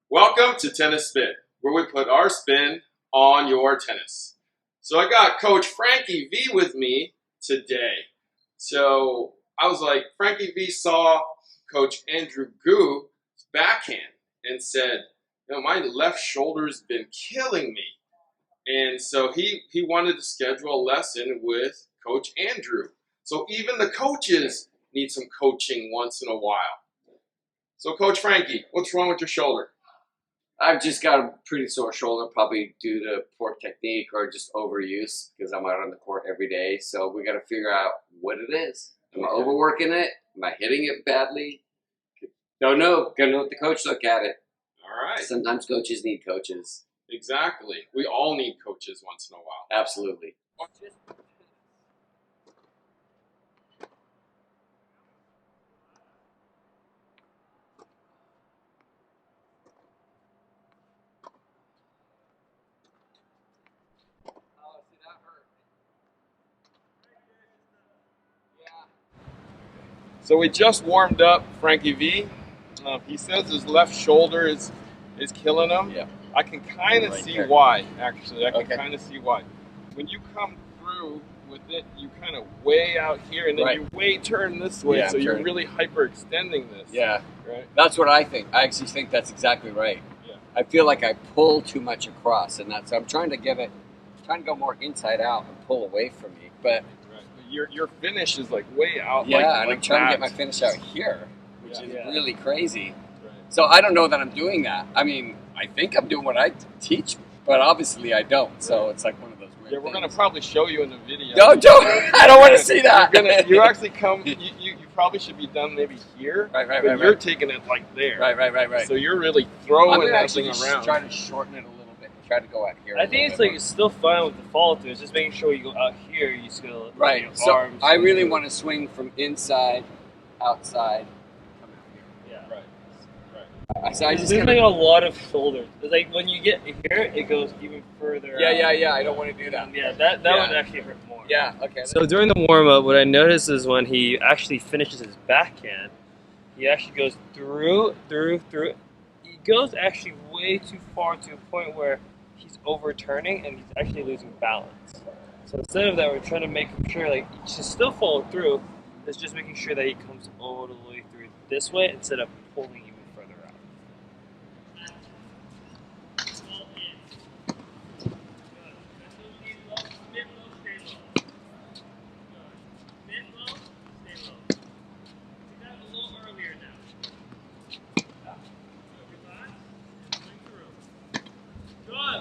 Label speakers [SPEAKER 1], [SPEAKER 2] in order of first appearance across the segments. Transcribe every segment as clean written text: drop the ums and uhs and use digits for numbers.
[SPEAKER 1] Welcome to Tennis Spin, where we put our spin on your tennis. So I got Coach Frankie V with me today. So I was like, Frankie V saw Coach Andrew Gu's backhand and said, my left shoulder's been killing me. And so he wanted to schedule a lesson with Coach Andrew. So even the coaches need some coaching once in a while. So Coach Frankie, what's wrong with your shoulder?
[SPEAKER 2] I've just got a pretty sore shoulder, probably due to poor technique or just overuse because I'm out on the court every day. So we got to figure out what it is. Am I overworking it? Am I hitting it badly? Don't know. Gonna let the coach look at it.
[SPEAKER 1] All right.
[SPEAKER 2] Sometimes coaches need coaches.
[SPEAKER 1] Exactly. We all need coaches once in a while.
[SPEAKER 2] Absolutely.
[SPEAKER 1] So we just warmed up Frankie V. He says his left shoulder is killing him.
[SPEAKER 2] Yeah.
[SPEAKER 1] I can kind of see
[SPEAKER 2] there.
[SPEAKER 1] why, actually. I can
[SPEAKER 2] Okay.
[SPEAKER 1] kind of see why. When you come through with it, you kind of way out here, and then
[SPEAKER 2] Right.
[SPEAKER 1] you way turn this way,
[SPEAKER 2] Yeah,
[SPEAKER 1] so you're
[SPEAKER 2] turn.
[SPEAKER 1] really hyperextending this.
[SPEAKER 2] Yeah.
[SPEAKER 1] Right?
[SPEAKER 2] That's what I think. I actually think that's exactly right.
[SPEAKER 1] Yeah.
[SPEAKER 2] I feel like I pull too much across, and I'm trying to go more inside out and pull away from me. But
[SPEAKER 1] Right. Your finish is like way out.
[SPEAKER 2] yeah,
[SPEAKER 1] like,
[SPEAKER 2] and
[SPEAKER 1] like
[SPEAKER 2] I'm trying to get
[SPEAKER 1] that.
[SPEAKER 2] my finish out here, which is
[SPEAKER 1] Yeah.
[SPEAKER 2] really crazy.
[SPEAKER 1] Right.
[SPEAKER 2] So I don't know that I'm doing that. I mean, I think I'm doing what I teach, but obviously I don't. So it's like one of those weird
[SPEAKER 1] Yeah, we're
[SPEAKER 2] things.
[SPEAKER 1] gonna probably show you in the video.
[SPEAKER 2] No, don't. I don't want to see that.
[SPEAKER 1] You actually come. You probably should be done maybe here.
[SPEAKER 2] Right,
[SPEAKER 1] But
[SPEAKER 2] right,
[SPEAKER 1] you're
[SPEAKER 2] right.
[SPEAKER 1] taking it like there.
[SPEAKER 2] Right.
[SPEAKER 1] So you're really
[SPEAKER 2] I'm
[SPEAKER 1] throwing
[SPEAKER 2] gonna
[SPEAKER 1] that
[SPEAKER 2] actually
[SPEAKER 1] thing
[SPEAKER 2] just
[SPEAKER 1] around.
[SPEAKER 2] try to shorten it a little bit and try to go out here.
[SPEAKER 3] I think it's like it's still fine with the follow through. It's just making sure you go out here. You still
[SPEAKER 2] right.
[SPEAKER 3] Your
[SPEAKER 2] So
[SPEAKER 3] arms
[SPEAKER 2] I really
[SPEAKER 3] through.
[SPEAKER 2] want to swing from inside, outside, come out
[SPEAKER 3] Yeah.
[SPEAKER 1] Right.
[SPEAKER 2] here. So I just
[SPEAKER 3] There's
[SPEAKER 2] kinda,
[SPEAKER 3] like a lot of shoulders. It's like when you get here, it goes even further. out.
[SPEAKER 2] yeah. I don't want to do that.
[SPEAKER 3] Yeah, that
[SPEAKER 2] Yeah.
[SPEAKER 3] would actually hurt more.
[SPEAKER 2] Yeah. Okay.
[SPEAKER 3] So during the warm up, what I noticed is when he actually finishes his backhand, he actually goes through. He goes actually way too far to a point where he's overturning and he's actually losing balance. So instead of that, we're trying to make sure like he should still follow through. It's just making sure that he comes all the way through this way instead of pulling even further out.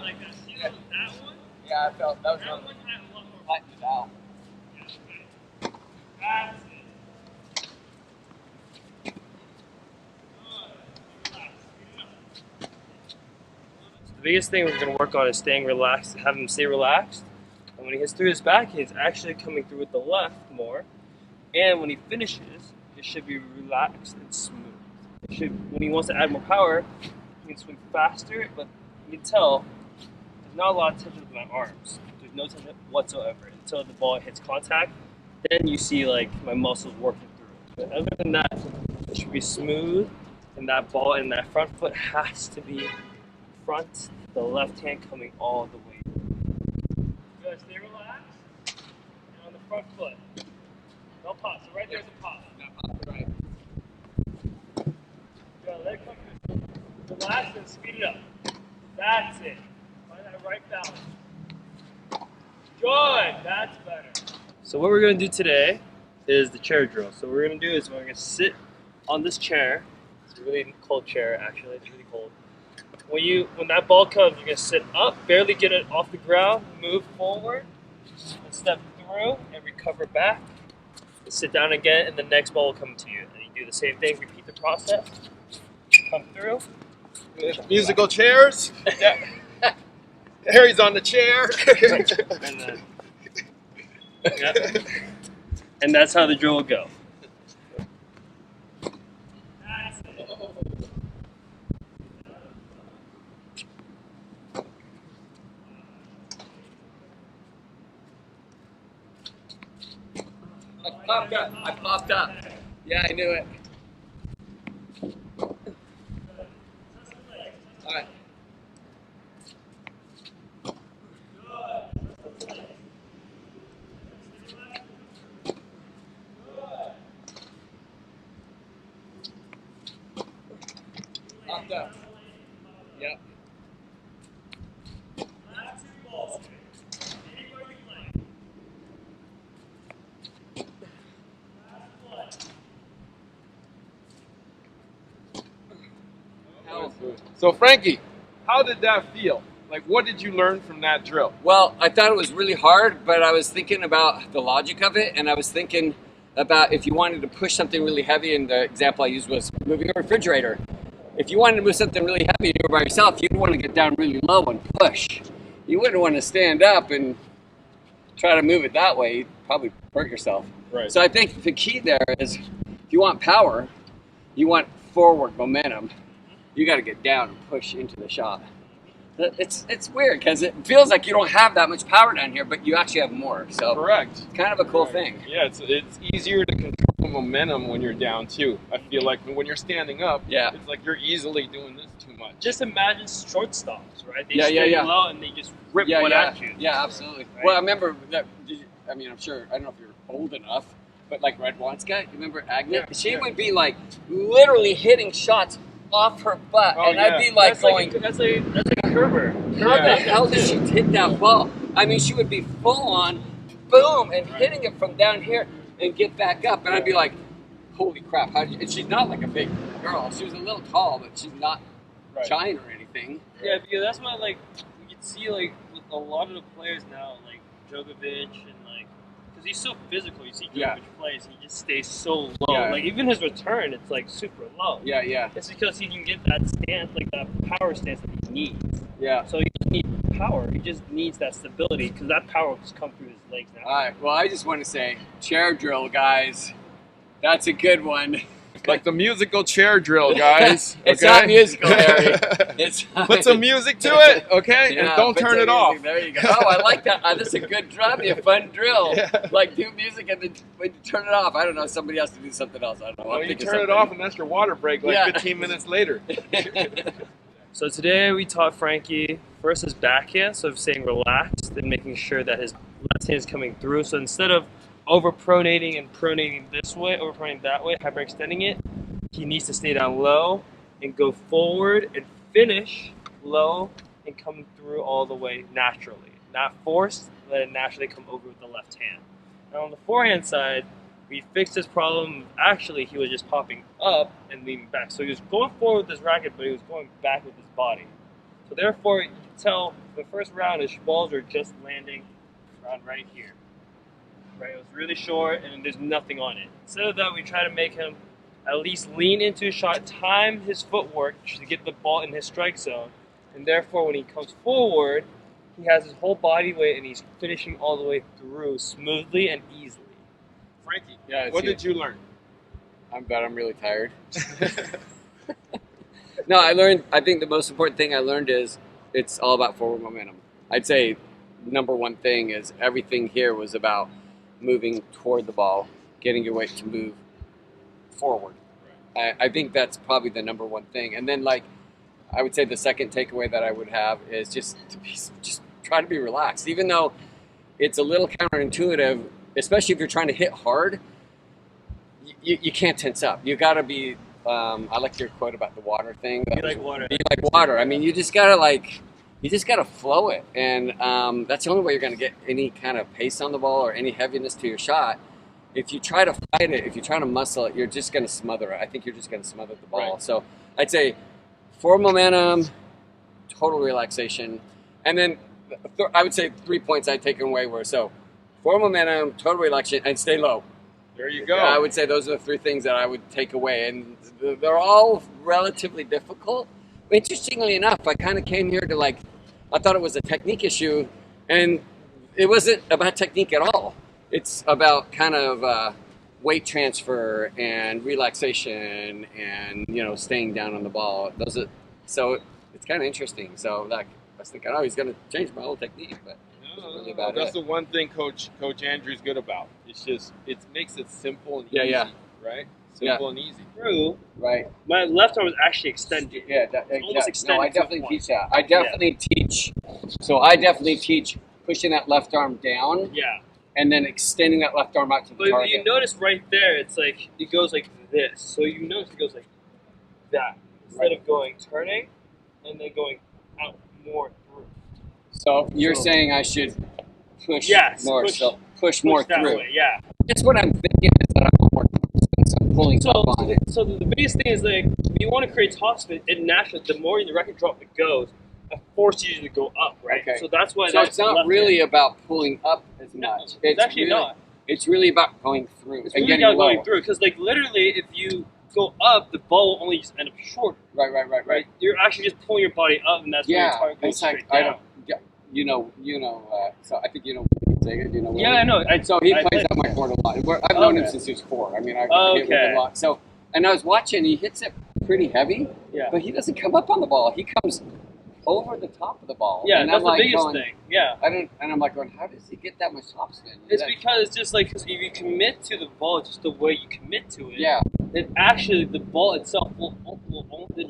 [SPEAKER 3] Like that. See that one?
[SPEAKER 2] Yeah, I felt that was
[SPEAKER 3] That
[SPEAKER 2] one
[SPEAKER 3] one had a lot more.
[SPEAKER 2] flattened it out.
[SPEAKER 3] That's it. The biggest thing we're going to work on is staying relaxed, have him stay relaxed. And when he hits through his back, he's actually coming through with the left more. And when he finishes, it should be relaxed and smooth. When he wants to add more power, he can swing faster, but you can tell there's not a lot of tension with my arms. There's no tension whatsoever until the ball hits contact. Then you see like my muscles working through it. But other than that, it should be smooth, and that ball and that front foot has to be front, the left hand coming all the way. Good, stay relaxed. And on the front foot. No pop. So right there's a pop.
[SPEAKER 2] Right.
[SPEAKER 3] Good, let it come through. Relax and speed it up. That's it. Find that right balance. Good, that's better. So what we're going to do today is the chair drill. So what we're going to do is we're going to sit on this chair. It's a really cold chair, actually. It's really cold. When that ball comes, you're going to sit up, barely get it off the ground, move forward, and step through, and recover back. And sit down again, and the next ball will come to you. And you do the same thing, repeat the process. Come through.
[SPEAKER 1] Musical chairs. Harry's on the chair.
[SPEAKER 3] And then, yeah. And that's how the drill will go. That's it.
[SPEAKER 2] I popped up. Yeah, I knew it. All right. Locked up. Yep.
[SPEAKER 1] So Frankie, how did that feel? Like, what did you learn from that drill?
[SPEAKER 2] Well, I thought it was really hard, but I was thinking about the logic of it, and I was thinking about if you wanted to push something really heavy, and the example I used was moving a refrigerator. If you wanted to move something really heavy and you were by yourself, you'd want to get down really low and push. You wouldn't want to stand up and try to move it that way. You'd probably hurt yourself.
[SPEAKER 1] Right.
[SPEAKER 2] So I think the key there is if you want power, you want forward momentum, you got to get down and push into the shot. It's weird because it feels like you don't have that much power down here, but you actually have more. So
[SPEAKER 1] Correct.
[SPEAKER 2] it's kind of a cool thing.
[SPEAKER 1] Yeah, it's easier to control momentum when you're down too. I feel like when you're standing up,
[SPEAKER 2] Yeah.
[SPEAKER 1] it's like you're easily doing this too much.
[SPEAKER 3] Just imagine shortstops, right? They
[SPEAKER 2] Yeah,
[SPEAKER 3] stay
[SPEAKER 2] yeah.
[SPEAKER 3] low and they just rip
[SPEAKER 2] Yeah,
[SPEAKER 3] one
[SPEAKER 2] yeah,
[SPEAKER 3] at you.
[SPEAKER 2] yeah, absolutely.
[SPEAKER 3] Right?
[SPEAKER 2] Well, I remember that. I mean, I'm sure. I don't know if you're old enough, but like Red Wanska, you remember Agnes?
[SPEAKER 1] Yeah,
[SPEAKER 2] She
[SPEAKER 1] yeah.
[SPEAKER 2] would be like literally hitting shots off her butt,
[SPEAKER 1] Oh,
[SPEAKER 2] and I'd
[SPEAKER 1] yeah.
[SPEAKER 2] be like
[SPEAKER 3] That's
[SPEAKER 2] going,
[SPEAKER 3] that's a curver.
[SPEAKER 2] "How the hell did she hit that ball?" I mean, she would be full on, boom, and hitting it from down here and get back up, and I'd be like, "Holy crap!" How did you? And she's not like a big girl. She was a little tall, but she's not
[SPEAKER 1] Right.
[SPEAKER 2] giant or anything.
[SPEAKER 3] Yeah, because that's why like you can see like with a lot of the players now, like Djokovic and like because he's so physical. You see Djokovic
[SPEAKER 2] Yeah.
[SPEAKER 3] plays, he just stays so low.
[SPEAKER 2] Yeah.
[SPEAKER 3] Like even his return, it's like super low.
[SPEAKER 2] Yeah, yeah,
[SPEAKER 3] It's because he can get that stance, like that power stance that he needs.
[SPEAKER 2] yeah.
[SPEAKER 3] So he doesn't need power. He just needs that stability because that power will just come through his legs now.
[SPEAKER 2] All right. Well, I just want to say, chair drill, guys. That's a good one.
[SPEAKER 1] Like the musical chair drill, guys.
[SPEAKER 2] It's
[SPEAKER 1] okay?
[SPEAKER 2] not musical, Harry. It's
[SPEAKER 1] Put some music to it, okay?
[SPEAKER 2] Yeah,
[SPEAKER 1] and don't
[SPEAKER 2] put
[SPEAKER 1] turn
[SPEAKER 2] some
[SPEAKER 1] it off.
[SPEAKER 2] music. There you go. Oh, I like that. That's a good drum. A fun drill.
[SPEAKER 1] Yeah.
[SPEAKER 2] Like do music and then when you turn it off. I don't know. Somebody has to do something else. I don't know.
[SPEAKER 1] Well,
[SPEAKER 2] I'm
[SPEAKER 1] you
[SPEAKER 2] thinking
[SPEAKER 1] turn it
[SPEAKER 2] something.
[SPEAKER 1] off and that's your water break like
[SPEAKER 2] Yeah.
[SPEAKER 1] 15 minutes later.
[SPEAKER 3] So today we taught Frankie first his backhand, so saying relaxed and making sure that his left hand is coming through. So instead of overpronating and pronating this way, overpronating that way, hyperextending it, he needs to stay down low and go forward and finish low and come through all the way naturally. Not forced, let it naturally come over with the left hand. Now on the forehand side, we fixed this problem. Actually, he was just popping up and leaning back. So he was going forward with his racket, but he was going back with his body. So therefore, you can tell the first round his balls are just landing around right here. Right, it was really short and there's nothing on it. Instead of that, we try to make him at least lean into his shot, time his footwork to get the ball in his strike zone. And therefore, when he comes forward, he has his whole body weight and he's finishing all the way through smoothly and easily.
[SPEAKER 1] Frankie,
[SPEAKER 2] Yeah,
[SPEAKER 1] what did you learn?
[SPEAKER 2] I'm bad. I'm really tired. No, I think the most important thing I learned is it's all about forward momentum. I'd say number one thing is everything here was about moving toward the ball, getting your weight to move forward. I think that's probably the number one thing. And then, like, I would say the second takeaway that I would have is just try to be relaxed. Even though it's a little counterintuitive, especially if you're trying to hit hard, you can't tense up. You got to be. I like your quote about the water thing.
[SPEAKER 3] Be like water.
[SPEAKER 2] Be like water. I mean, you just gotta flow it, and that's the only way you're gonna get any kind of pace on the ball or any heaviness to your shot. If you try to fight it, if you try to muscle it, you're just gonna smother it. I think you're just gonna smother the ball.
[SPEAKER 1] Right.
[SPEAKER 2] So I'd say forward momentum, total relaxation, and then I would say 3 points I'd take away were forward momentum, total relaxation, and stay low.
[SPEAKER 1] There you go.
[SPEAKER 2] I would say those are the 3 things that I would take away, and they're all relatively difficult. Interestingly enough, I kind of came here to I thought it was a technique issue, and it wasn't about technique at all. It's about kind of weight transfer and relaxation and, staying down on the ball. So it's kind of interesting. So I was thinking, he's going to change my whole technique, but really about
[SPEAKER 1] that's
[SPEAKER 2] it.
[SPEAKER 1] the one thing Coach Andrew's good about. It's just it makes it simple and
[SPEAKER 2] Yeah,
[SPEAKER 1] easy,
[SPEAKER 2] yeah.
[SPEAKER 1] right?
[SPEAKER 3] simple and easy. Through,
[SPEAKER 2] Right.
[SPEAKER 3] my left arm is actually extended.
[SPEAKER 2] Yeah,
[SPEAKER 3] almost extended
[SPEAKER 2] no, I
[SPEAKER 3] to the
[SPEAKER 2] definitely
[SPEAKER 3] point.
[SPEAKER 2] teach that. I definitely teach. So I definitely teach pushing that left arm down
[SPEAKER 3] Yeah.
[SPEAKER 2] and then extending that left arm out to the
[SPEAKER 3] But
[SPEAKER 2] target.
[SPEAKER 3] you notice right there, it's like it goes like this. So you notice it goes like that instead of going turning and then going out more through.
[SPEAKER 2] So you're
[SPEAKER 3] So-
[SPEAKER 2] saying I should push
[SPEAKER 3] Yes,
[SPEAKER 2] more, push more
[SPEAKER 3] that
[SPEAKER 2] through.
[SPEAKER 3] way, yeah.
[SPEAKER 2] That's what I'm thinking is that I want more confidence. I'm pulling
[SPEAKER 3] So,
[SPEAKER 2] up on it.
[SPEAKER 3] so the biggest thing is like if you want to create topspin, it naturally the more the racket drop it goes, it forces you to go up, right?
[SPEAKER 2] Okay.
[SPEAKER 3] So that's why.
[SPEAKER 2] So it's not really about pulling up as
[SPEAKER 3] No,
[SPEAKER 2] much.
[SPEAKER 3] it's actually
[SPEAKER 2] really,
[SPEAKER 3] not.
[SPEAKER 2] It's really about going through
[SPEAKER 3] It's
[SPEAKER 2] and
[SPEAKER 3] really
[SPEAKER 2] getting
[SPEAKER 3] about
[SPEAKER 2] lower.
[SPEAKER 3] going through because like literally, if you go up, the ball will only just end up shorter.
[SPEAKER 2] Right.
[SPEAKER 3] You're actually just pulling your body up, and that's where your
[SPEAKER 2] Yeah,
[SPEAKER 3] target goes
[SPEAKER 2] it's like
[SPEAKER 3] straight
[SPEAKER 2] I
[SPEAKER 3] down.
[SPEAKER 2] don't. Yeah, so I think you know.
[SPEAKER 3] Yeah, I know.
[SPEAKER 2] So he
[SPEAKER 3] I
[SPEAKER 2] plays
[SPEAKER 3] played-
[SPEAKER 2] on my court a lot. I've known him
[SPEAKER 3] Okay.
[SPEAKER 2] since he was 4. I mean, I've hit with him a lot. So, and I was watching. He hits it pretty heavy,
[SPEAKER 3] Yeah.
[SPEAKER 2] but he doesn't come up on the ball. He comes over the top of the ball.
[SPEAKER 3] Yeah,
[SPEAKER 2] and
[SPEAKER 3] that's
[SPEAKER 2] I'm
[SPEAKER 3] the
[SPEAKER 2] like
[SPEAKER 3] biggest
[SPEAKER 2] going,
[SPEAKER 3] thing. Yeah.
[SPEAKER 2] And I'm like going, how does he get that much topspin?
[SPEAKER 3] It's because it's just like, cause if you commit to the ball just the way you commit to it,
[SPEAKER 2] Yeah,
[SPEAKER 3] then actually the ball itself will only,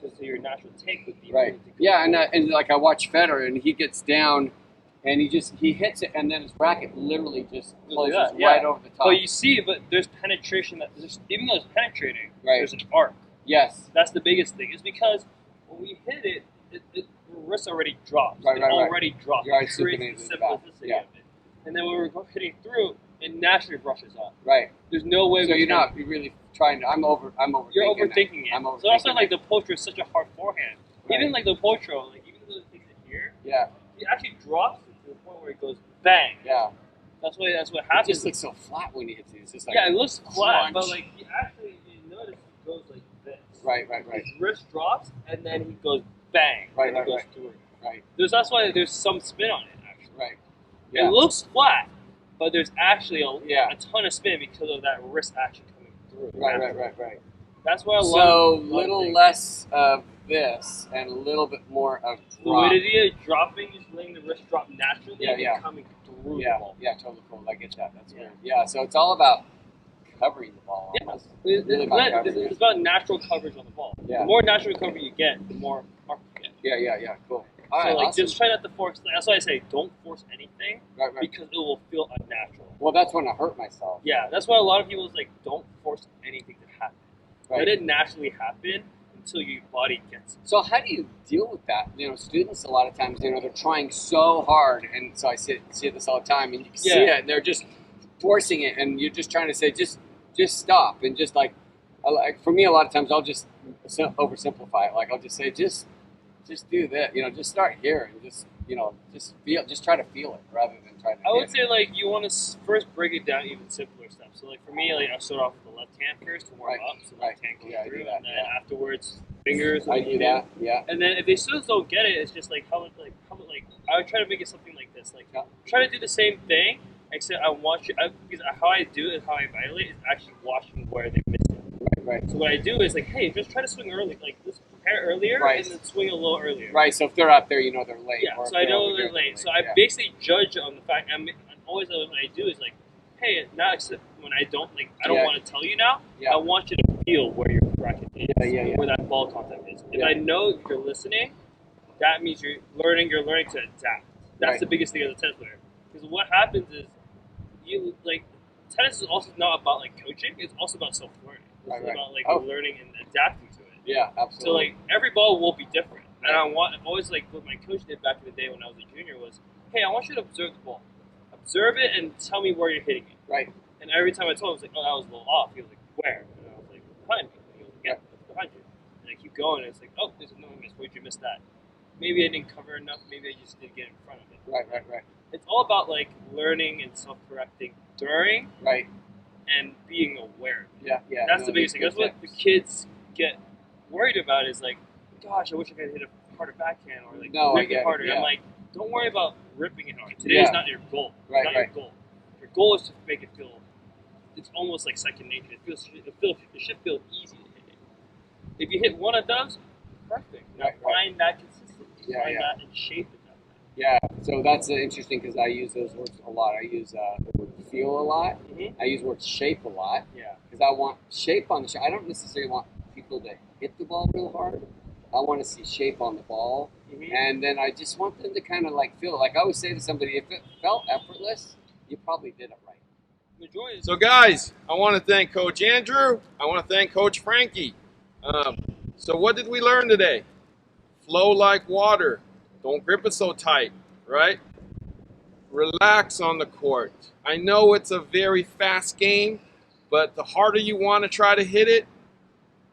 [SPEAKER 3] because of your natural take would be
[SPEAKER 2] right.
[SPEAKER 3] able to go
[SPEAKER 2] Yeah,
[SPEAKER 3] forward.
[SPEAKER 2] and like I watch Federer, and he gets down, and he hits it, and then his racket literally just closes
[SPEAKER 3] that, yeah.
[SPEAKER 2] right over the top.
[SPEAKER 3] But you see, there's penetration even though it's penetrating,
[SPEAKER 2] Right.
[SPEAKER 3] there's an arc.
[SPEAKER 2] Yes.
[SPEAKER 3] That's the biggest thing. Is because when we hit it, the wrist already drops.
[SPEAKER 2] Right.
[SPEAKER 3] Already drops.
[SPEAKER 2] You're already
[SPEAKER 3] It creates
[SPEAKER 2] supinated
[SPEAKER 3] the
[SPEAKER 2] it back.
[SPEAKER 3] simplicity
[SPEAKER 2] Yeah.
[SPEAKER 3] of it. And then when we're hitting through, it naturally brushes off.
[SPEAKER 2] Right.
[SPEAKER 3] There's no way.
[SPEAKER 2] So
[SPEAKER 3] we
[SPEAKER 2] you're
[SPEAKER 3] can-
[SPEAKER 2] not really trying to. I'm overthinking.
[SPEAKER 3] You're overthinking it.
[SPEAKER 2] I'm
[SPEAKER 3] So that's why
[SPEAKER 2] overthinking
[SPEAKER 3] like the Potro is such a hard forehand.
[SPEAKER 2] Right.
[SPEAKER 3] Even like the Potro, like even though it takes it here,
[SPEAKER 2] Yeah.
[SPEAKER 3] it actually drops it to the point where it goes bang.
[SPEAKER 2] Yeah.
[SPEAKER 3] That's what
[SPEAKER 2] It
[SPEAKER 3] happens.
[SPEAKER 2] just looks so flat when he hits it. It's just like
[SPEAKER 3] Yeah, it looks flat, but
[SPEAKER 2] crunch.
[SPEAKER 3] like you actually you notice it goes like this.
[SPEAKER 2] Right.
[SPEAKER 3] His wrist drops and then he goes bang.
[SPEAKER 2] Right,
[SPEAKER 3] and it
[SPEAKER 2] right,
[SPEAKER 3] goes
[SPEAKER 2] right.
[SPEAKER 3] through.
[SPEAKER 2] Right.
[SPEAKER 3] That's why there's some spin on it actually.
[SPEAKER 2] Right. Yeah.
[SPEAKER 3] It looks flat, but there's actually
[SPEAKER 2] Yeah.
[SPEAKER 3] a ton of spin because of that wrist action coming through.
[SPEAKER 2] Right.
[SPEAKER 3] That's why a
[SPEAKER 2] So
[SPEAKER 3] lot of
[SPEAKER 2] little less of this and a little bit more of drop.
[SPEAKER 3] fluidity is dropping, just letting the wrist drop naturally
[SPEAKER 2] Yeah.
[SPEAKER 3] and coming through
[SPEAKER 2] Yeah.
[SPEAKER 3] the ball.
[SPEAKER 2] Yeah. Totally cool. I get that. That's
[SPEAKER 3] Yeah.
[SPEAKER 2] weird. Yeah. So it's all about covering the ball.
[SPEAKER 3] Yeah.
[SPEAKER 2] Almost.
[SPEAKER 3] It's,
[SPEAKER 2] Really about covering it.
[SPEAKER 3] it's about natural coverage on the ball.
[SPEAKER 2] Yeah.
[SPEAKER 3] The more natural coverage you get, the more arc you get.
[SPEAKER 2] Yeah. Cool. All
[SPEAKER 3] So
[SPEAKER 2] right.
[SPEAKER 3] like,
[SPEAKER 2] Awesome.
[SPEAKER 3] just try not to force. That's why I say don't force anything
[SPEAKER 2] Right.
[SPEAKER 3] because it will feel unnatural.
[SPEAKER 2] Well, that's when I hurt myself.
[SPEAKER 3] Yeah, that's why a lot of people is like don't force anything to happen.
[SPEAKER 2] Right.
[SPEAKER 3] Let it naturally happen until your body gets it.
[SPEAKER 2] So how do you deal with that? Students a lot of times, they're trying so hard, and so I see this all the time, and you can see
[SPEAKER 3] Yeah.
[SPEAKER 2] it, and they're just forcing it, and you're just trying to say, just stop, and just like for me, a lot of times I'll just oversimplify it. Like I'll just say, just do that, just start here, and just try to feel it rather than try to.
[SPEAKER 3] I would
[SPEAKER 2] hit
[SPEAKER 3] say like you want to first break it down even simpler steps. So like for me, like I start off with the left hand first to warm
[SPEAKER 2] Right,
[SPEAKER 3] up, so
[SPEAKER 2] right.
[SPEAKER 3] left hand goes
[SPEAKER 2] Yeah, I do
[SPEAKER 3] through,
[SPEAKER 2] that,
[SPEAKER 3] and then
[SPEAKER 2] yeah.
[SPEAKER 3] afterwards fingers.
[SPEAKER 2] I do that. Yeah.
[SPEAKER 3] And then if they still don't get it, it's just like how I would try to make it something like this. Like
[SPEAKER 2] Yeah.
[SPEAKER 3] try to do the same thing, except I want you because how I do it, how I evaluate is actually watching where they miss it.
[SPEAKER 2] Right.
[SPEAKER 3] So what I do is like, hey, just try to swing early. Like let's prepare earlier
[SPEAKER 2] Right.
[SPEAKER 3] and then swing a little earlier.
[SPEAKER 2] Right. So if they're out there, they're late.
[SPEAKER 3] Yeah,
[SPEAKER 2] or
[SPEAKER 3] so
[SPEAKER 2] if
[SPEAKER 3] I know
[SPEAKER 2] over
[SPEAKER 3] they're
[SPEAKER 2] here,
[SPEAKER 3] late. So I
[SPEAKER 2] yeah.
[SPEAKER 3] basically judge on the fact. I'm always what I do is like, hey, not except when I don't
[SPEAKER 2] Yeah.
[SPEAKER 3] want to tell you now.
[SPEAKER 2] Yeah.
[SPEAKER 3] I want you to feel where your bracket is,
[SPEAKER 2] Yeah.
[SPEAKER 3] where that ball contact is. If
[SPEAKER 2] Yeah.
[SPEAKER 3] I know you're listening, that means you're learning. You're learning to adapt. That's
[SPEAKER 2] Right.
[SPEAKER 3] the biggest thing as a tennis player. Because what happens is, you like tennis is also not about like coaching. It's also about self learning. It's
[SPEAKER 2] Right.
[SPEAKER 3] about like
[SPEAKER 2] Oh.
[SPEAKER 3] learning and adapting to it.
[SPEAKER 2] Yeah. Absolutely.
[SPEAKER 3] So like every ball will be different, and I always like what my coach did back in the day when I was a junior was, hey, I want you to observe the ball, observe it, and tell me where you're hitting it.
[SPEAKER 2] Right.
[SPEAKER 3] And every time I told him, I was like, oh, that was a little off. He was like, where? And I was like, behind me. He was like, yeah, it's behind you. And I keep going, and it's like, oh, there's another miss. Where'd you miss that? Maybe I didn't cover enough. Maybe I just didn't get in front of it.
[SPEAKER 2] Right.
[SPEAKER 3] It's all about like learning and self-correcting during
[SPEAKER 2] Right.
[SPEAKER 3] and being aware.
[SPEAKER 2] Yeah.
[SPEAKER 3] That's
[SPEAKER 2] No,
[SPEAKER 3] the biggest thing.
[SPEAKER 2] these
[SPEAKER 3] That's what the
[SPEAKER 2] tips.
[SPEAKER 3] kids get worried about is like, gosh, I wish I could hit a harder backhand or like
[SPEAKER 2] No, I
[SPEAKER 3] rip
[SPEAKER 2] get
[SPEAKER 3] it
[SPEAKER 2] it,
[SPEAKER 3] harder.
[SPEAKER 2] yeah.
[SPEAKER 3] I'm like, don't worry about ripping it hard. Today
[SPEAKER 2] Yeah.
[SPEAKER 3] is not your goal. It's
[SPEAKER 2] Right,
[SPEAKER 3] not
[SPEAKER 2] right.
[SPEAKER 3] your goal. Your goal is to make it feel. It's almost like second nature. It should feel easy to hit it. If you hit one of those, perfect. Now
[SPEAKER 2] Right.
[SPEAKER 3] find that consistency.
[SPEAKER 2] Yeah,
[SPEAKER 3] find
[SPEAKER 2] yeah.
[SPEAKER 3] that and shape it that way.
[SPEAKER 2] Yeah, so that's interesting because I use those words a lot. I use the word feel a lot.
[SPEAKER 3] Mhm.
[SPEAKER 2] I use the word shape a lot
[SPEAKER 3] Yeah.
[SPEAKER 2] because I want shape on the shot. I don't necessarily want people to hit the ball real hard. I want to see shape on the ball.
[SPEAKER 3] Mhm.
[SPEAKER 2] And then I just want them to kind of like feel like I always say to somebody, if it felt effortless, you probably did it right.
[SPEAKER 3] Enjoy it.
[SPEAKER 1] So guys, I want to thank Coach Andrew. I want to thank Coach Frankie. So what did we learn today? Flow like water. Don't grip it so tight, right? Relax on the court. I know it's a very fast game, but the harder you want to try to hit it,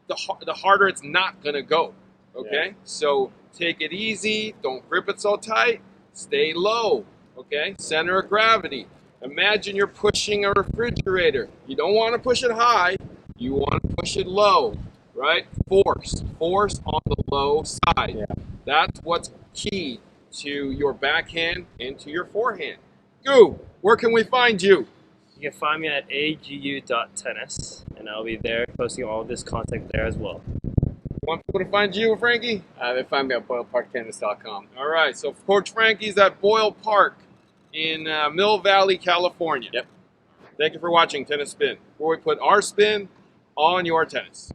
[SPEAKER 1] the harder it's not going to go. Okay?
[SPEAKER 3] Yeah.
[SPEAKER 1] So take it easy. Don't grip it so tight. Stay low. Okay? Center of gravity. Imagine you're pushing a refrigerator. You don't want to push it high. You want to push it low. Right? Force on the low side.
[SPEAKER 3] Yeah.
[SPEAKER 1] That's what's key to your backhand and to your forehand. Goo, where can we find you?
[SPEAKER 3] You can find me at agu.tennis, and I'll be there posting all this content there as well.
[SPEAKER 1] Want people to find you, Frankie?
[SPEAKER 2] They find me at BoyleParkTennis.com.
[SPEAKER 1] All right, so Coach Frankie's at Boyle Park in Mill Valley, California.
[SPEAKER 2] Yep.
[SPEAKER 1] Thank you for watching Tennis Spin, where we put our spin on your tennis.